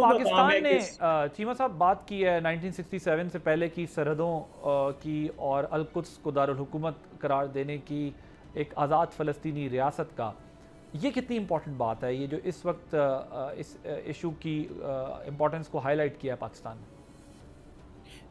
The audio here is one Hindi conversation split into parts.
का काम है पाकिस्तान ने कि चीमा साहब बात की है 1967 से पहले की सरहदों की और अल-कुद्स को दारुल हुकूमत करार देने की, एक आज़ाद फ़लस्तीनी रियासत का। ये कितनी इम्पोर्टेंट बात है, ये जो इस वक्त इस इशू की इम्पोर्टेंस को हाईलाइट किया है पाकिस्तान ने?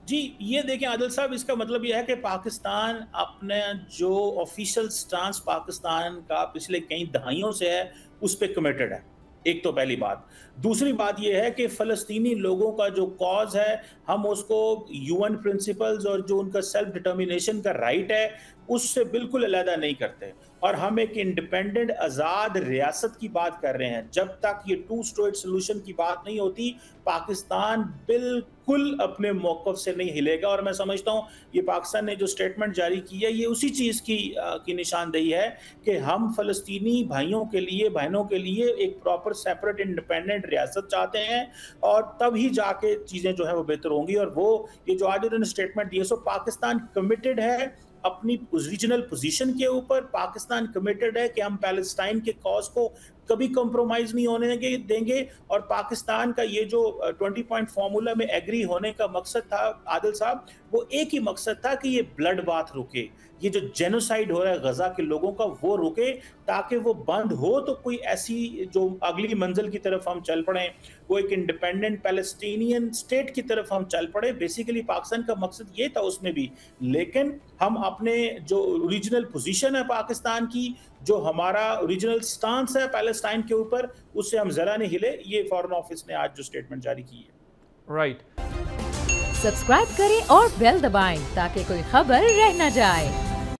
जी, ये देखें आदिल साहब, इसका मतलब ये है कि पाकिस्तान अपने जो ऑफ़िशियल स्टांस पाकिस्तान का पिछले कई दहाइयों से है, उस पे कमिटेड है। एक तो पहली बात। दूसरी बात ये है कि फ़लस्तीनी लोगों का जो कॉज़ है, हम उसको यूएन प्रिंसिपल्स और जो उनका सेल्फ डिटर्मिनेशन का राइट है, उससे बिल्कुल अलहदा नहीं करते। और हम एक इंडिपेंडेंट आज़ाद रियासत की बात कर रहे हैं। जब तक ये टू स्टेट सॉल्यूशन की बात नहीं होती, पाकिस्तान बिल्कुल अपने मौक़िफ़ से नहीं हिलेगा। और मैं समझता हूँ ये पाकिस्तान ने जो स्टेटमेंट जारी की है, ये उसी चीज़ की निशानदेही है कि हम फ़लस्तीनी भाइयों के लिए, बहनों के लिए एक प्रॉपर सेपरेट इंडिपेंडेंट रियासत चाहते हैं, और तभी जाके चीज़ें जो है वो बेहतर होंगी। और वो ये जो आज उन्होंने स्टेटमेंट दी है, सो पाकिस्तान कमिटेड है अपनी रीजनल पोजीशन के ऊपर। पाकिस्तान कमिटेड है कि हम पैलेस्टाइन के कॉज को कभी कॉम्प्रोमाइज़ नहीं होने देंगे। और पाकिस्तान का ये जो 20 पॉइंट फ़ॉर्मूला में एग्री होने का मकसद था आदिल साहब, वो एक ही मकसद था कि ये ब्लड बाथ रुके। ये जो जेनोसाइड हो रहा है गज़ा के लोगों का, वो रुके, ताकि वो बंद हो तो कोई ऐसी जो अगली मंज़िल की तरफ हम चल पड़ें, वो एक इंडिपेंडेंट पैलेस्टीनियन स्टेट की तरफ हम चल पड़े। बेसिकली पाकिस्तान का मकसद ये था उसमें भी। लेकिन हम अपने जो रीजनल पोजीशन है पाकिस्तान की, जो हमारा रीजनल स्टांस है पैलेस्टाइन के ऊपर, उससे हम ज़रा नहीं हिले। ये फॉरेन ऑफिस ने आज जो स्टेटमेंट जारी की है। राइट। सब्सक्राइब करें और बेल दबाएं ताकि कोई खबर रह न जाए।